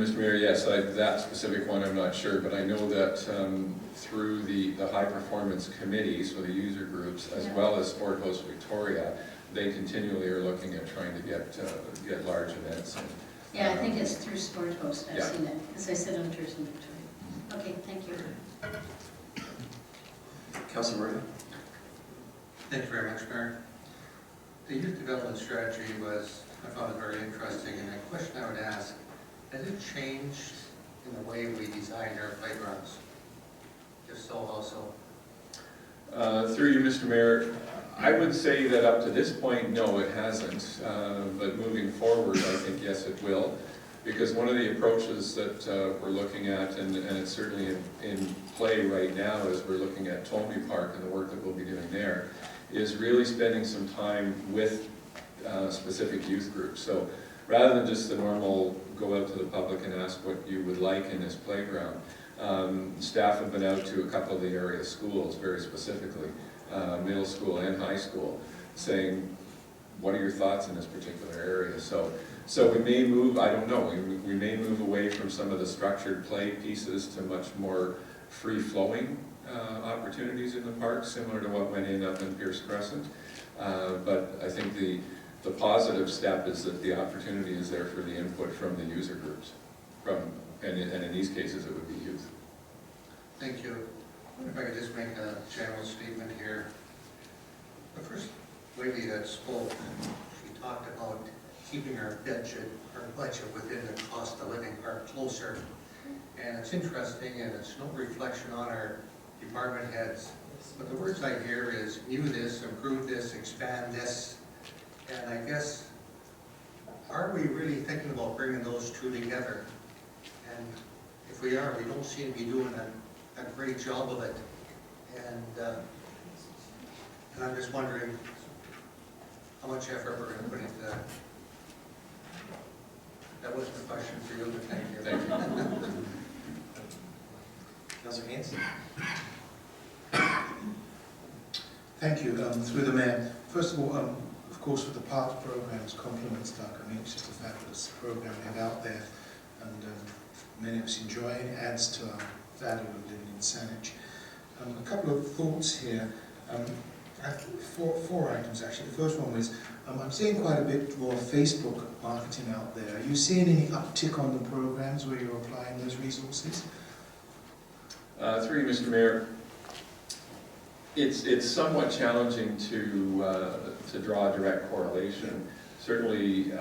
Mr. Mayor, yes, that specific one I'm not sure, but I know that through the high performance committees for the user groups, as well as Sport Host Victoria, they continually are looking at trying to get large events. And, yeah, I think it's through Sport Host. I've yeah. seen it because I sit on Tourism Victoria. Okay, thank you. Councilor Murray. Thank you very much, Mayor. The youth development strategy I found it very interesting, and the question I would ask, has it changed in the way we design our playgrounds? If so, how so? Through you, Mr. Mayor, I would say that up to this point, no, it hasn't. But moving forward, I think yes, it will. Because one of the approaches that we're looking at, and it's certainly in play right now as we're looking at Tolmie Park and the work that we'll be doing there, is really spending some time with specific youth groups. So rather than just the normal go out to the public and ask what you would like in this playground, staff have been out to a couple of the area schools very specifically, middle school and high school, saying, what are your thoughts in this particular area? So we may move, I don't know, we may move away from some of the structured play pieces to much more free-flowing opportunities in the park, similar to what went up in Pierce Crescent. But I think the positive step is that the opportunity is there for the input from the user groups, and in these cases it would be youth. Thank you. I wonder if I could just make a general statement here. The first lady that spoke, she talked about keeping our budget within the cost of living part closer. And it's interesting, and it's no reflection on our department heads, but the words I hear is new this, improve this, expand this. And I guess, are we really thinking about bringing those two together? And if we are, we don't seem to be doing a great job of it. And I'm just wondering how much effort we're going to put into that. That wasn't a question for you, but thank you. Thank you. Councilor Haynes. Thank you. Through the Mayor. First of all, of course, with the park programs, compliments, Doug. I mean, it's just a fabulous program we have out there, and many of us enjoy it. It adds to our value of living in Saanich. A couple of thoughts here. I have four items actually. The first one was, I'm seeing quite a bit more Facebook marketing out there. Are you seeing any uptick on the programs where you're applying those resources? Through you, Mr. Mayor, it's somewhat challenging to draw a direct correlation. Certainly,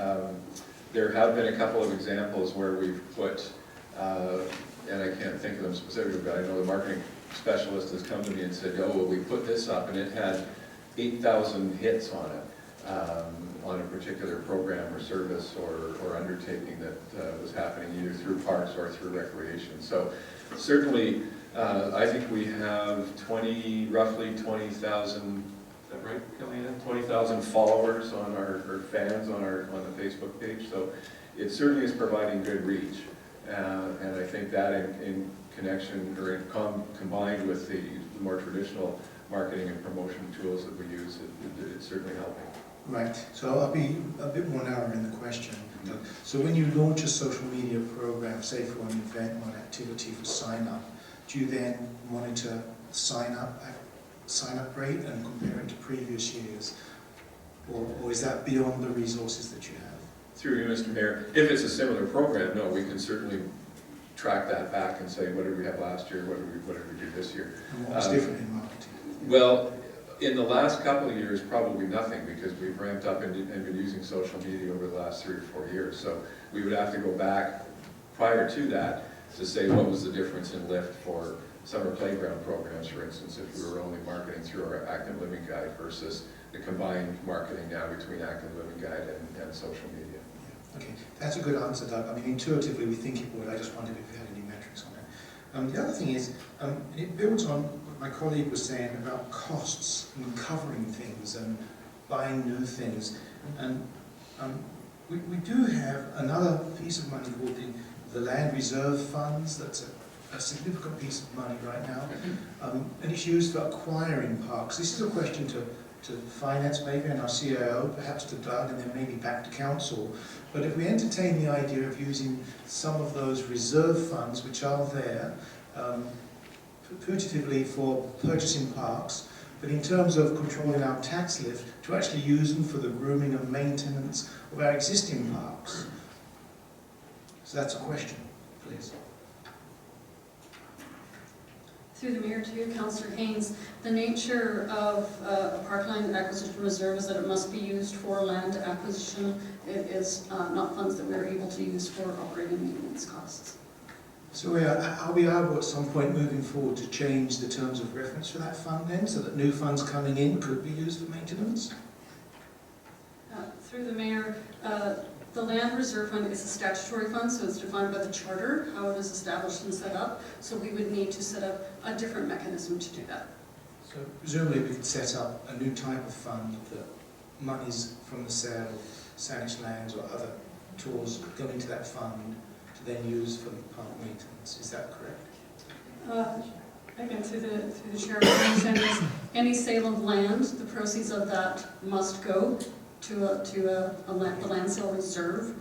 there have been a couple of examples where we've put, and I can't think of them specifically, but I know the marketing specialist has come to me and said, oh, well, we put this up and it had 8,000 hits on it, on a particular program or service or undertaking that was happening either through parks or through recreation. So certainly, I think we have roughly 20,000, is that right, Kellyanne? 20,000 followers on or fans on the Facebook page. So it certainly is providing good reach. And I think that in connection or combined with the more traditional marketing and promotion tools that we use, it's certainly helping. Right, so I'll be a bit more narrow in the question. So when you launch a social media program, say for an event or an activity for sign up, do you then monitor sign up rate and compare it to previous years? Or is that beyond the resources that you have? Through you, Mr. Mayor, if it's a similar program, no, we can certainly track that back and say, what did we have last year, what did we do this year? And what was different in marketing? Well, in the last couple of years, probably nothing, because we've ramped up and been using social media over the last 3 or 4 years. So we would have to go back prior to that to say what was the difference in lift for summer playground programs, for instance, if we were only marketing through our Active Living Guide versus the combined marketing now between Active Living Guide and social media. Yeah. Okay, that's a good answer, Doug. I mean, intuitively we think it would. I just wondered if you had any metrics on it. The other thing is, it builds on what my colleague was saying about costs and covering things and buying new things. And we do have another piece of money called the Land Reserve Funds. That's a significant piece of money right now. And it's used for acquiring parks. This is a question to to finance maybe and our CIO, perhaps to Doug, and then maybe back to council. But if we entertain the idea of using some of those reserve funds which are there, putatively for purchasing parks, but in terms of controlling our tax lift, to actually use them for the grooming and maintenance of our existing parks. So that's a question, please. Through the Mayor to Councillor Haynes, the nature of a parkland acquisition reserve is that it must be used for land acquisition. It is not funds that we are able to use for operating and maintenance costs. So are we able at some point moving forward to change the terms of reference for that fund then, so that new funds coming in could be used for maintenance? Through the Mayor, the land reserve fund is a statutory fund, so it's defined by the charter, how it is established and set up. So we would need to set up a different mechanism to do that. So presumably we could set up a new type of fund that monies from the sale of Saanich lands or other tools go into that fund to then use for park maintenance. Is that correct? Again, through the chair, my understanding is any sale of land, the proceeds of that must go to the land sale reserve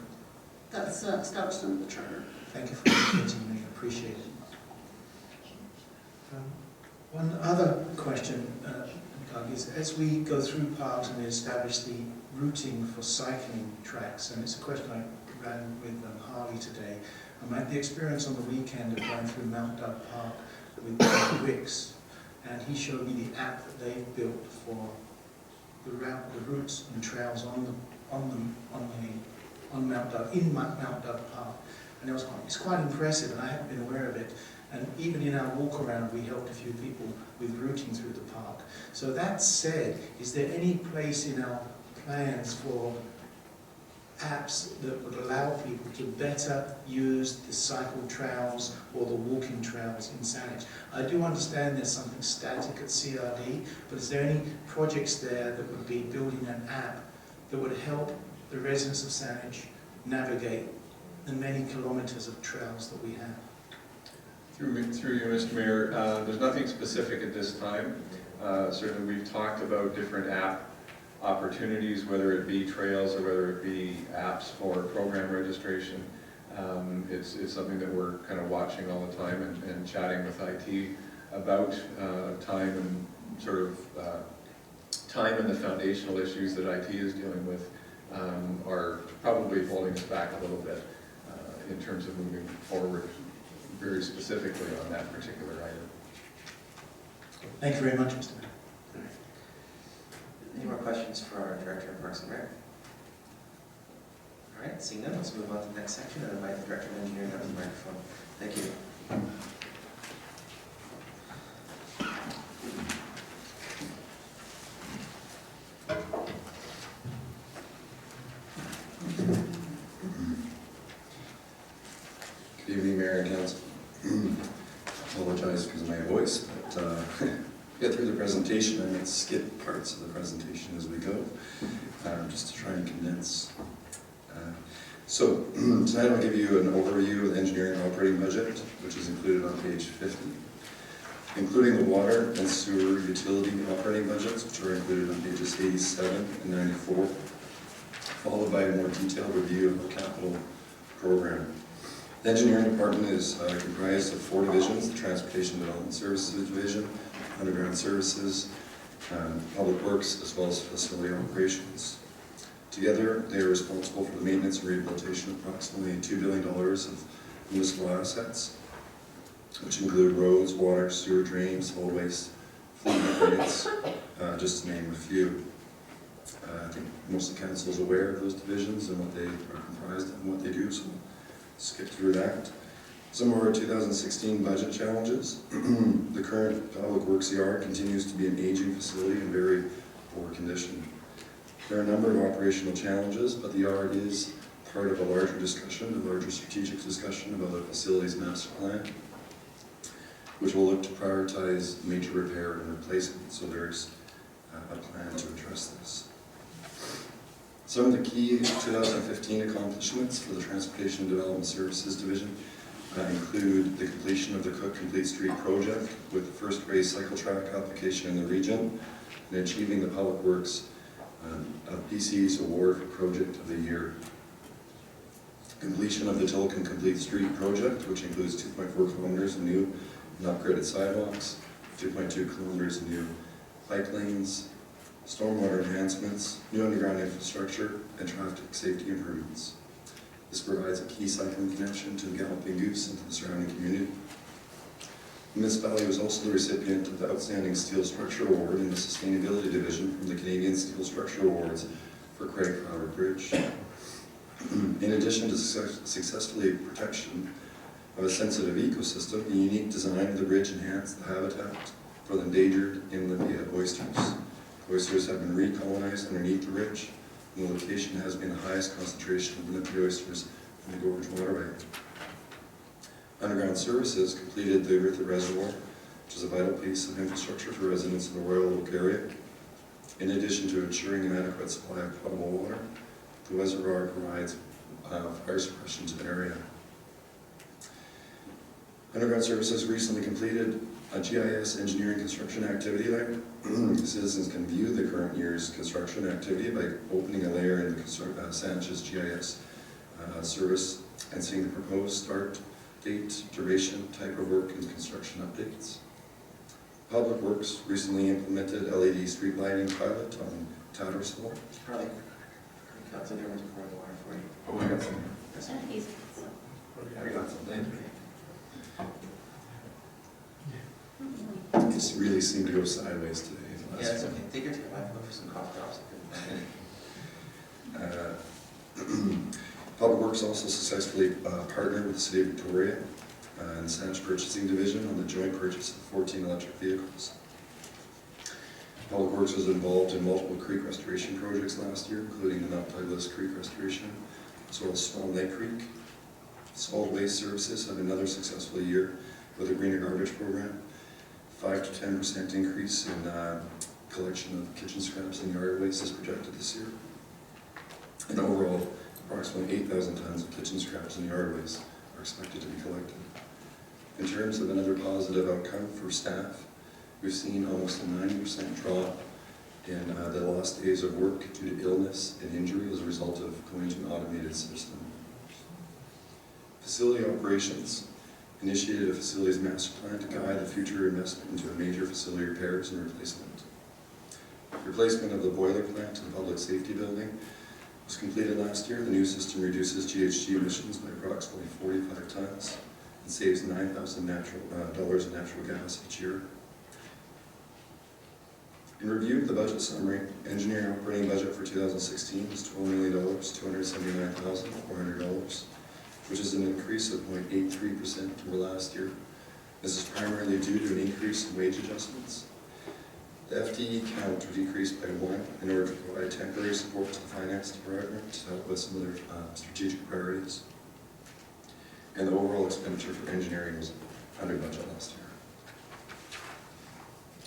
that's established under the charter. Thank you for educating me. I appreciate it. One other question, Doug, is as we go through parks and we establish the routing for cycling tracks, and it's a question I ran with Harley today. I had the experience on the weekend of going through Mount Doug Park with Wix, and he showed me the app that they've built for the routes and trails on Mount Doug, in Mount Doug Park, and it's quite impressive, and I hadn't been aware of it. And even in our walk around, we helped a few people with routing through the park. So that said, is there any place in our plans for apps that would allow people to better use the cycle trails or the walking trails in Saanich? I do understand there's something static at CRD, but is there any projects there that would be building an app that would help the residents of Saanich navigate the many kilometres of trails that we have? Through you, Mr. Mayor, there's nothing specific at this time. Certainly we've talked about different app opportunities, whether it be trails or whether it be apps for program registration. It's something that we're kind of watching all the time and chatting with IT about time and sort of time and the foundational issues that IT is dealing with are probably holding us back a little bit in terms of moving forward very specifically on that particular item. Thank you very much, Mr. Mayor. Any more questions for our Director of Parks and Rec? All right, seeing none, let's move on to the next section and invite the Director of Engineering up to the microphone. Thank you. Good evening, Mayor and Council. Apologize because of my voice, but get through the presentation. I might skip parts of the presentation as we go, just to try and condense. So tonight I'll give you an overview of the engineering operating budget, which is included on page 50, including the water and sewer utility operating budgets, which are included on pages 87 and 94, followed by a more detailed review of the capital program. The engineering department is comprised of 4 divisions: the Transportation Development Services Division, Underground Services, Public Works, as well as Facility Operations. Together, they are responsible for the maintenance and rehabilitation of approximately $2 billion of municipal assets, which include roads, water, sewer, drains, solid waste, fleet maintenance, just to name a few. I think most of the council is aware of those divisions and what they are comprised of and what they do, so we'll skip through that. Some of our 2016 budget challenges. The current Public Works yard continues to be an aging facility in very poor condition. There are a number of operational challenges, but the yard is part of a larger discussion, a larger strategic discussion about a facilities master plan, which will look to prioritize major repair and replacement, so there's a plan to address this. Some of the key 2015 accomplishments for the Transportation Development Services Division include the completion of the Cook Complete Street project with the first phase cycle track application in the region, in achieving the Public Works of BC's Award for Project of the Year. Completion of the Tillicum Complete Street project, which includes 2.4 kilometers of new and upgraded sidewalks, 2.2 kilometers of new bike lanes, stormwater enhancements, new underground infrastructure, and traffic safety improvements. This provides a key cycling connection to the Galloping Goose and to the surrounding community. The municipality was also the recipient of the Outstanding Steel Structure Award in the Sustainability Division from the Canadian Steel Structure Awards for Craig Fowler Bridge. In addition to successfully protection of a sensitive ecosystem, the unique design of the bridge enhanced the habitat for the endangered Inlet oysters. Oysters have been recolonized underneath the ridge, and the location has been the highest concentration of Inlet oysters in the Gorge Waterway. Underground Services completed the Eartha Reservoir, which is a vital piece of infrastructure for residents in the Royal Oak area. In addition to ensuring an adequate supply of potable water, the reservoir provides fire suppression to the area. Underground Services recently completed a GIS engineering construction activity layer. Citizens can view the current year's construction activity by opening a layer in the Sanchez GIS service and seeing the proposed start, date, duration, type of work, and construction updates. Public Works recently implemented LED street lighting pilot on Tattersall. Charlie, got some difference for the water for you. Oh, I got some. Yes. He's- I got some. Thank you. It just really seemed to go sideways today. Yeah, that's okay. Take your time. I can go for some cough drops. Public Works also successfully partnered with the City of Victoria and the Sanchez Purchasing Division on the joint purchase of 14 electric vehicles. Public Works was involved in multiple creek restoration projects last year, including the Mount Douglas Creek restoration, as well as Swan Lake Creek. Solid Waste Services had another successful year with a greener garbage program. 5 to 10% increase in collection of kitchen scraps and yard waste is projected this year. And overall, approximately 8,000 tons of kitchen scraps and yard waste are expected to be collected. In terms of another positive outcome for staff, we've seen almost a 90% drop in the lost days of work due to illness and injury as a result of going to an automated system. Facility operations initiated a facilities master plan to guide the future investment into a major facility repairs and replacement. Replacement of the boiler plant in the public safety building was completed last year. The new system reduces GHG emissions by approximately 45 tons and saves $9,000 in natural gas each year. In review of the budget summary, engineering operating budget for 2016 is $12,279,400, which is an increase of 0.83% over last year. This is primarily due to an increase in wage adjustments. The FTE count decreased by 1 in order to provide temporary support to the finance department to help with some of their strategic priorities. And the overall expenditure for engineering was under budget last year.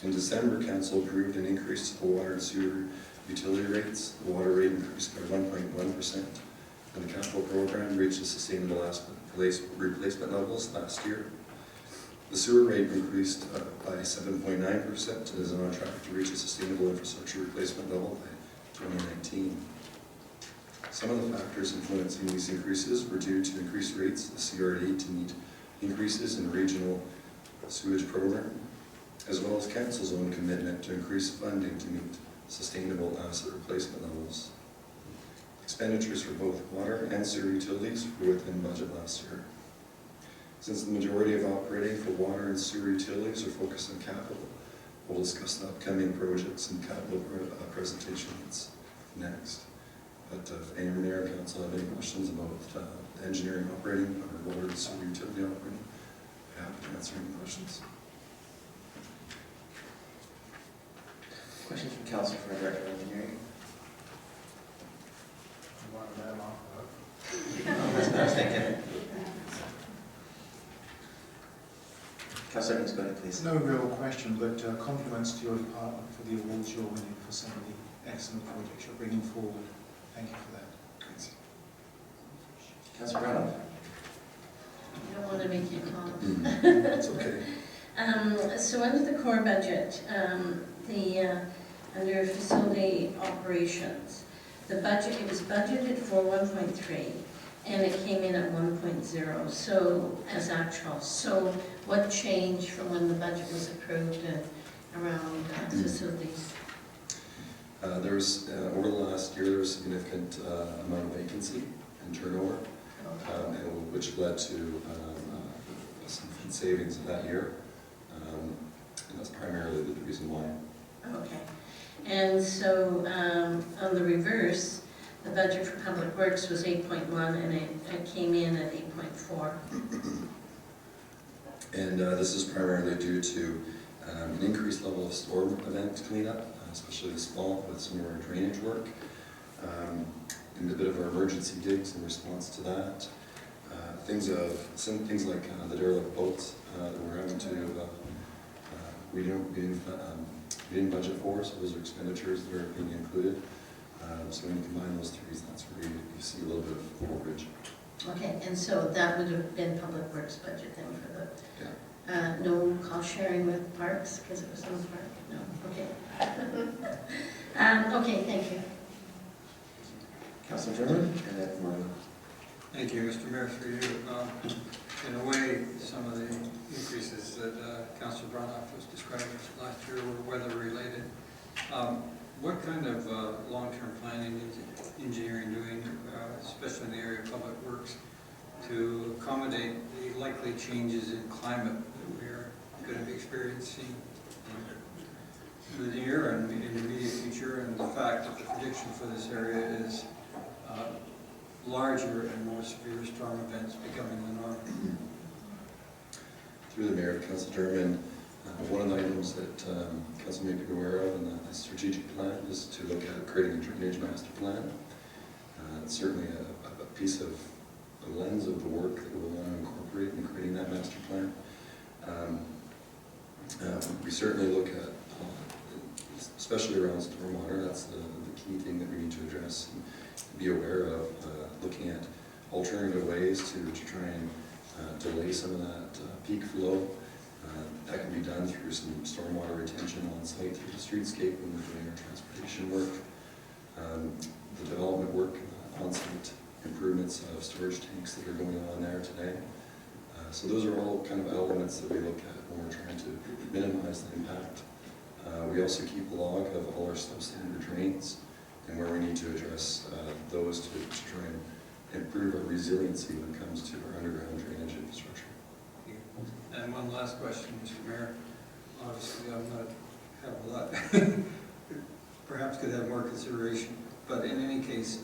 In December, Council approved an increase to the water and sewer utility rates. The water rate increased by 1.1%, and the capital program reached a sustainable replacement levels last year. The sewer rate increased by 7.9% and is on track to reach a sustainable infrastructure replacement level by 2019. Some of the factors influencing these increases were due to increased rates of the CRD to meet increases in regional sewage program, as well as Council's own commitment to increase funding to meet sustainable asset replacement levels. Expenditures for both water and sewer utilities were within budget last year. Since the majority of operating for water and sewer utilities are focused on capital, we'll discuss the upcoming projects and capital presentations next. But if any mayor or council have any questions about the engineering operating or water and sewer utility operating, I'm happy to answer any questions. Questions from council for our Director of Engineering? That's what I was thinking. Councilor, go ahead, please. No real question, but compliments to your department for the awards you're winning for some of the excellent projects you're bringing forward. Thank you for that. Thanks. Councilor Brown. I don't want to make you cough. It's okay. So under the core budget, the under facility operations. The budget, it was budgeted for 1.3, and it came in at 1.0, so, as actual. So what changed from when the budget was approved around facilities? There's, over the last year, there was a significant amount of vacancy and turnover, and which led to some savings that year. And that's primarily the reason why. Okay. And so, on the reverse, the budget for Public Works was 8.1, and it came in at 8.4. And this is primarily due to an increased level of storm event cleanup, especially this fall with some of our drainage work, and a bit of our emergency digs in response to that. Some things like the derelict boats that we're having to, we didn't budget for, so those are expenditures that are being included. So when you combine those three, that's where you see a little bit of overage. Okay, and so that would have been Public Works budget then for the, Yeah. no cost sharing with parks, because it was on the park? No, okay. Okay, thank you. Councilor German, and then Maureen. Thank you, Mr. Mayor, through you. In a way, some of the increases that Councilor Bronoff was describing last year were weather-related. What kind of long-term planning is engineering doing, especially in the area of public works, to accommodate the likely changes in climate that we are going to be experiencing in the near and in the immediate future, and the fact that the prediction for this area is larger and more severe storm events becoming the norm? Through the Mayor, Councilor German, one of the items that Council may be aware of in the strategic plan is to look at creating a drainage master plan. It's certainly a piece of a lens of the work that we'll want to incorporate in creating that master plan. We certainly look at, especially around stormwater, that's the key thing that we need to address and be aware of, looking at alternative ways to try and delay some of that peak flow. That can be done through some stormwater retention on site through the streetscape when we're doing our transportation work. The development work, on-site improvements of storage tanks that are going on there today. So those are all kind of elements that we look at when we're trying to minimize the impact. We also keep a log of all our substandard drains and where we need to address those to try and improve our resiliency when it comes to our underground drainage infrastructure. And one last question, Mr. Mayor. Obviously, I'm not have a lot, perhaps could have more consideration. But in any case,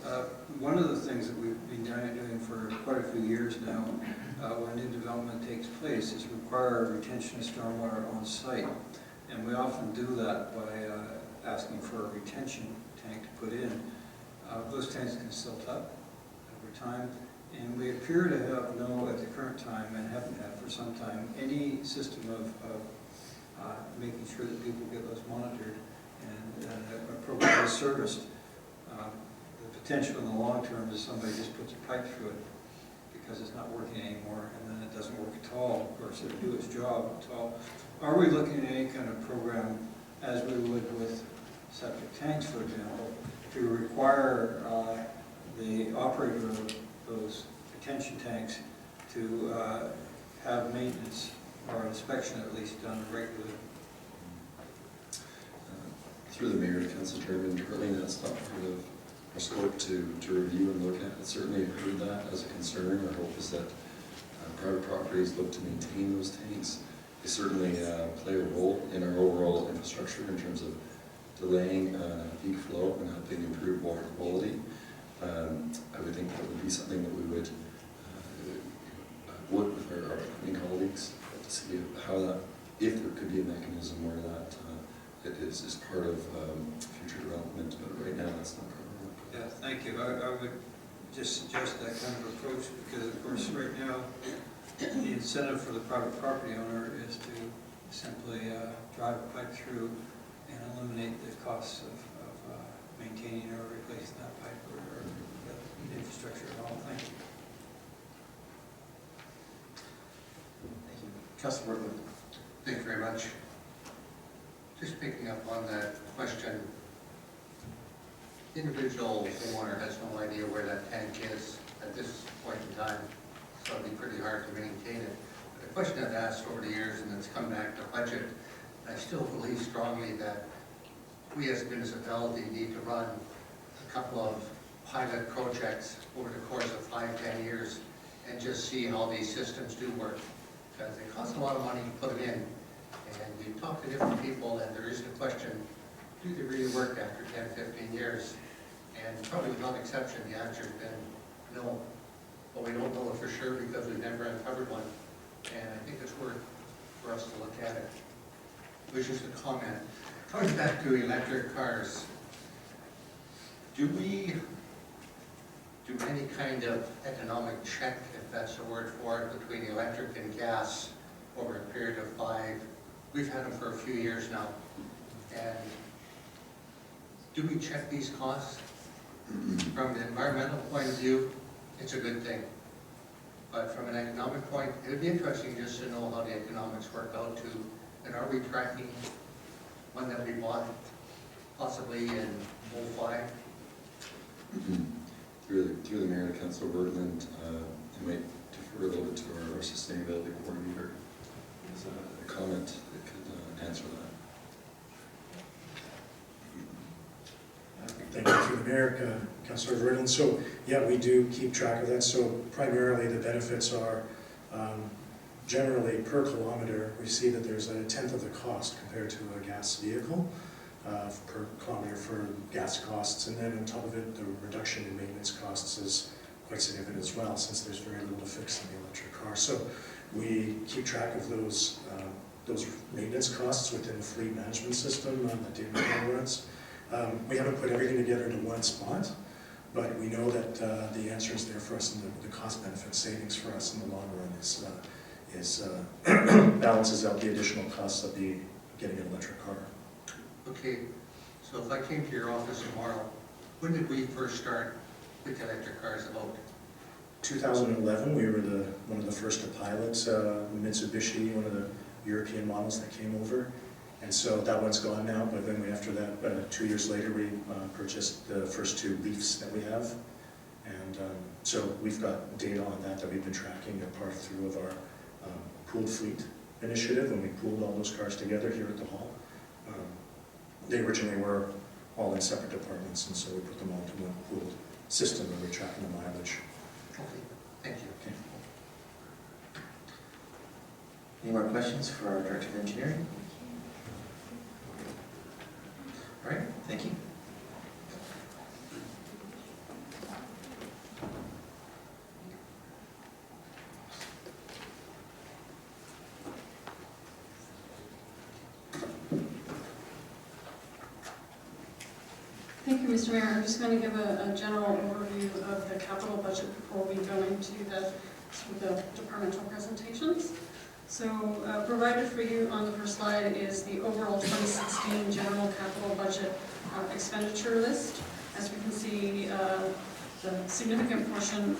one of the things that we've been doing for quite a few years now, when new development takes place, is require retention of stormwater on site. And we often do that by asking for a retention tank to put in. Those tanks can silt up over time. And we appear to have at the current time, and haven't had for some time, any system of making sure that people get those monitored and appropriately serviced. The potential in the long term is somebody just puts a pipe through it because it's not working anymore, and then it doesn't work at all. Of course, it'll do its job at all. Are we looking at any kind of program, as we would with septic tanks, for example, to require the operator of those retention tanks to have maintenance or inspection at least done regularly? Through the Mayor, Councilor German, currently that's not part of our scope to review and look at. Certainly heard that as a concern. Our hope is that private properties look to maintain those tanks. They certainly play a role in our overall infrastructure in terms of delaying peak flow and helping improve water quality. I would think that would be something that we would work with our planning colleagues to see how that, if there could be a mechanism where that it is part of future development, but right now that's not part of our work. Yeah, thank you. I would just suggest that kind of approach because, of course, right now the incentive for the private property owner is to simply drive a pipe through and eliminate the costs of maintaining or replacing that pipe or the infrastructure at all. Thank you. Thank you. Councilor Workman. Thank you very much. Just picking up on that question individual homeowner has no idea where that tank is at this point in time, so it'd be pretty hard to maintain it. But a question I've asked over the years, and it's come back to budget, I still believe strongly that we as a municipality need to run a couple of pilot projects over the course of 5-10 years and just see how these systems do work. Because they cost a lot of money to put them in. And you talk to different people and there is the question, do they really work after 10-15 years? And probably without exception, the answer's been no. But we don't know it for sure because we've never uncovered one. And I think it's worth for us to look at it. It was just a comment. Coming back to electric cars, do we do any kind of economic check, if that's the word for it, between electric and gas over a period of 5? We've had them for a few years now. And do we check these costs? From the environmental point of view, it's a good thing. But from an economic point, it would be interesting just to know how the economics work out too. And are we tracking one that we bought possibly in 05? Through the mayor and Councilor Berglund, I might defer a little bit to our sustainability coordinator. There's a comment that could answer that. Thank you through the mayor, Councilor Berglund. So yeah, we do keep track of that. So primarily the benefits are generally per kilometer, we see that there's 1/10 of the cost compared to a gas vehicle per kilometer for gas costs. And then on top of it, the reduction in maintenance costs is quite significant as well, since there's very little to fix in the electric car. So we keep track of those maintenance costs within the fleet management system that David runs. We haven't put everything together into one spot, but we know that the answer is there for us, and the cost-benefit savings for us in the long run balances out the additional costs of getting an electric car. Okay, so if I came to your office tomorrow, when did we first start with electric cars about? 2011, we were one of the first to pilot Mitsubishi, one of the European models that came over. And so that one's gone now, but then after that, 2 years later, we purchased the first 2 Leafs that we have. And so we've got data on that we've been tracking a part through of our pooled fleet initiative when we pooled all those cars together here at the hall. They originally were all in separate departments, and so we put them all into one pooled system where we're tracking the mileage. Okay, thank you. Okay. Any more questions for our Director of Engineering? All right, thank you. Thank you, Mr. Mayor. I'm just going to give a general overview of the capital budget before we go into the departmental presentations. So provided for you on the first slide is the overall 2016 general capital budget expenditure list. As we can see, the significant portion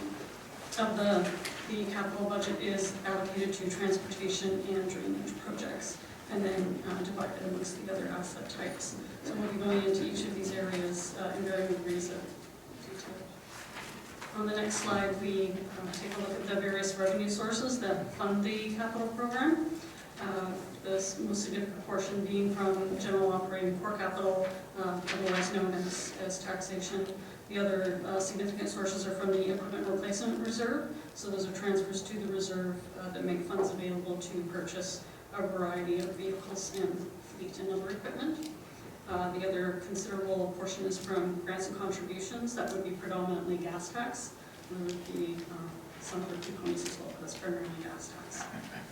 of the capital budget is allocated to transportation and drainage projects, and then divided amongst the other asset types. So we'll be going into each of these areas in varying degrees of detail. On the next slide, we take a look at the various revenue sources that fund the capital program. The most significant portion being from general operating core capital, otherwise known as taxation. The other significant sources are from the equipment replacement reserve. So those are transfers to the reserve that make funds available to purchase a variety of vehicles and fleet and other equipment. The other considerable portion is from grants and contributions. That would be predominantly gas tax. There would be some other components as well, but that's primarily gas tax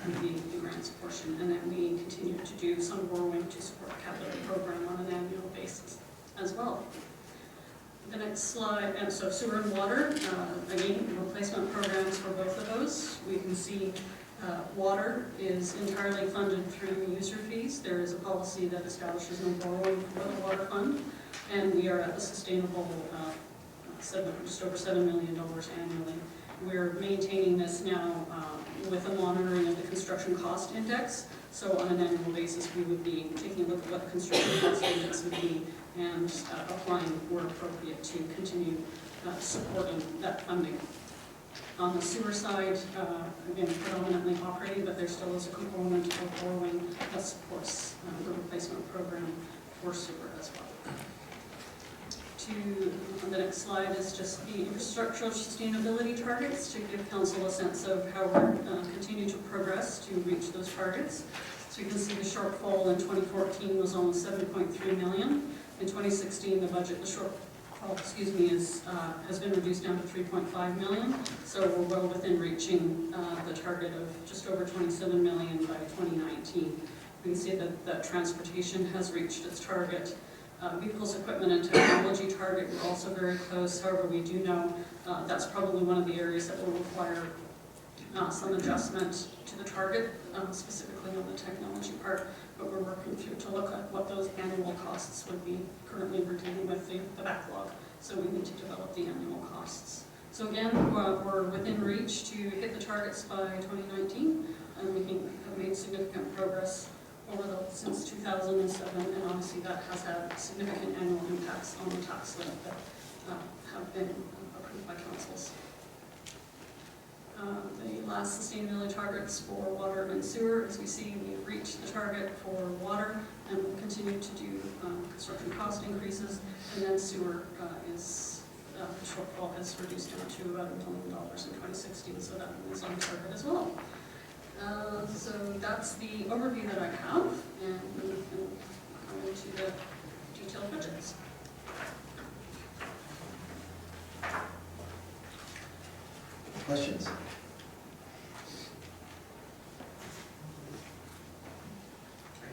would be the grants portion. And then we continue to do some borrowing to support the capital program on an annual basis as well. The next slide, and so sewer and water, again, replacement programs for both of those. We can see water is entirely funded through user fees. There is a policy that establishes no borrowing for the water fund, and we are at the sustainable just over $7 million annually. We're maintaining this now with a monitoring of the construction cost index. So on an annual basis, we would be taking a look at what the construction cost index would be and applying where appropriate to continue supporting that funding. On the sewer side, again, predominantly operating, but there still is a component of borrowing that supports the replacement program for sewer as well. The next slide is just the infrastructural sustainability targets to give council a sense of how we're continuing to progress to reach those targets. So you can see the shortfall in 2014 was almost 7.3 million. In 2016, the budget, the shortfall, has been reduced down to 3.5 million. So we're well within reaching the target of just over 27 million by 2019. We can see that transportation has reached its target. Vehicles, equipment, and technology target, we're also very close. However, we do know that's probably one of the areas that will require some adjustment to the target, specifically on the technology part, but we're working through to look at what those annual costs would be. Currently, we're dealing with the backlog, so we need to develop the annual costs. So again, we're within reach to hit the targets by 2019, and we have made significant progress since 2007, and obviously that has had significant annual impacts on the tax levy that have been approved by councils. The last sustainability targets for water and sewer, as we see, we've reached the target for water, and we'll continue to do construction cost increases, and then sewer the shortfall has reduced down to about $1 million in 2016, so that is on target as well. So that's the overview that I have, and we can go into the detailed budgets. Questions?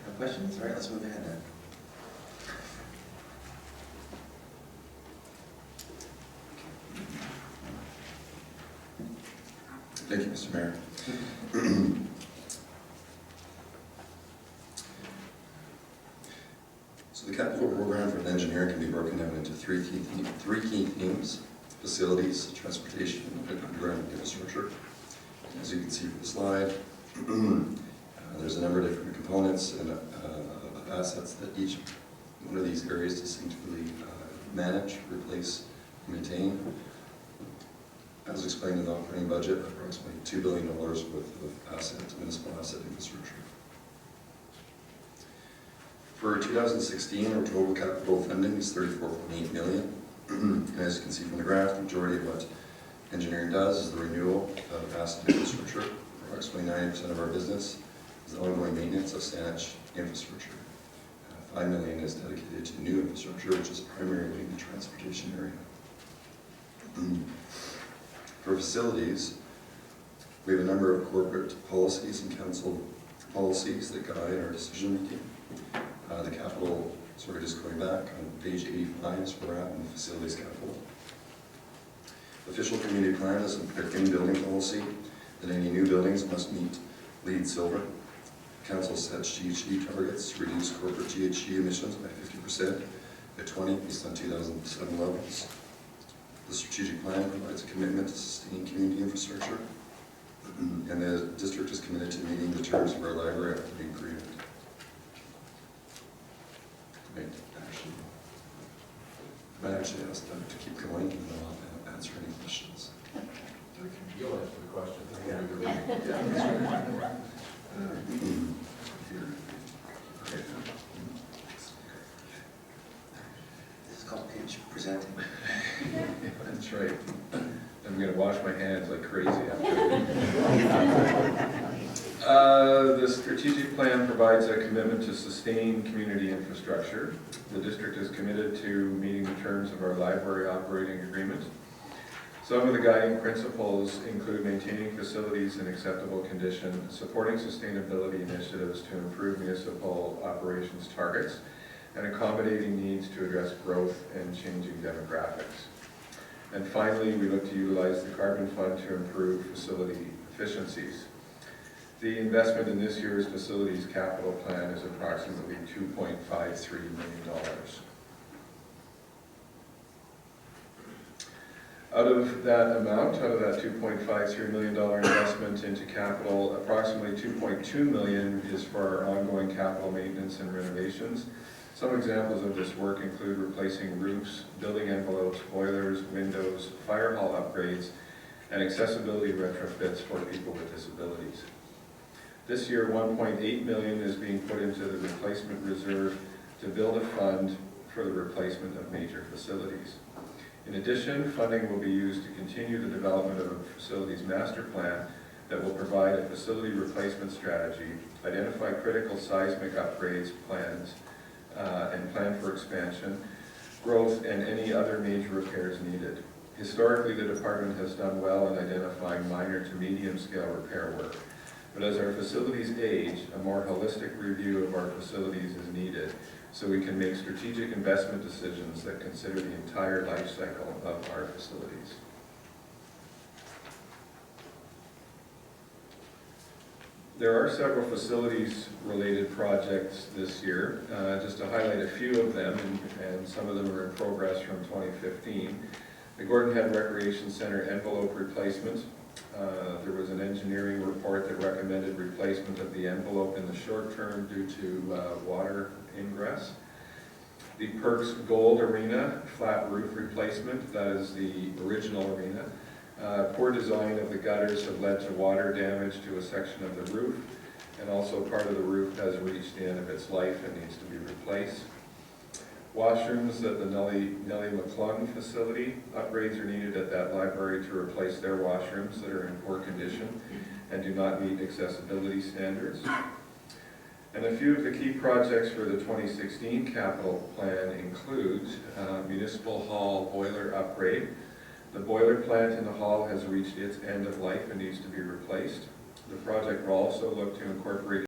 No questions? All right, let's move ahead then. Thank you, Mr. Mayor. So the capital program for engineering can be broken down into three key themes: facilities, transportation, and underground infrastructure. As you can see from the slide, there's a number of different components and assets that each one of these areas distinctly manage, replace, and maintain. As explained in the operating budget, approximately $2 billion worth of municipal asset infrastructure. For 2016, our total capital funding is $34.8 million. And as you can see from the graph, the majority of what engineering does is the renewal of asset infrastructure. Approximately 90% of our business is the ongoing maintenance of Saanich infrastructure. $5 million is dedicated to new infrastructure, which is primarily in the transportation area. For facilities, we have a number of corporate policies and council policies that guide our decision making. The capital, sorry, just going back on page 85 is where we're at in the facilities capital. Official community plan is an in-building policy that any new buildings must meet LEED Silver. Council sets GHG targets to reduce corporate GHG emissions by 50% by 20 based on 2007 levels. The strategic plan provides a commitment to sustain community infrastructure, and the district is committed to meeting the terms of our library operating agreement. I might actually ask them to keep going, and then I'll answer any questions. You'll answer the question. This is called pitch presenting. That's right. I'm going to wash my hands like crazy after. The strategic plan provides a commitment to sustain community infrastructure. The district is committed to meeting the terms of our library operating agreement. Some of the guiding principles include maintaining facilities in acceptable condition, supporting sustainability initiatives to improve municipal operations targets, and accommodating needs to address growth and changing demographics. And finally, we look to utilize the carbon fund to improve facility efficiencies. The investment in this year's facilities capital plan is approximately $2.53 million. Out of that amount, out of that $2.53 million investment into capital, approximately $2.2 million is for our ongoing capital maintenance and renovations. Some examples of this work include replacing roofs, building envelopes, boilers, windows, fire hall upgrades, and accessibility retrofits for people with disabilities. This year, $1.8 million is being put into the replacement reserve to build a fund for the replacement of major facilities. In addition, funding will be used to continue the development of a facilities master plan that will provide a facility replacement strategy, identify critical seismic upgrades plans, and plan for expansion, growth, and any other major repairs needed. Historically, the department has done well in identifying minor to medium scale repair work. But as our facilities age, a more holistic review of our facilities is needed so we can make strategic investment decisions that consider the entire life cycle of our facilities. There are several facilities-related projects this year. Just to highlight a few of them, and some of them are in progress from 2015. The Gordon Head Recreation Center envelope replacement. There was an engineering report that recommended replacement of the envelope in the short term due to water ingress. The Perks Gold Arena flat roof replacement, that is the original arena. Poor design of the gutters have led to water damage to a section of the roof, and also part of the roof has reached the end of its life and needs to be replaced. Washrooms at the Nellie McClung facility. Upgrades are needed at that library to replace their washrooms that are in poor condition and do not meet accessibility standards. And a few of the key projects for the 2016 capital plan include Municipal Hall boiler upgrade. The boiler plant in the hall has reached its end of life and needs to be replaced. The project will also look to incorporate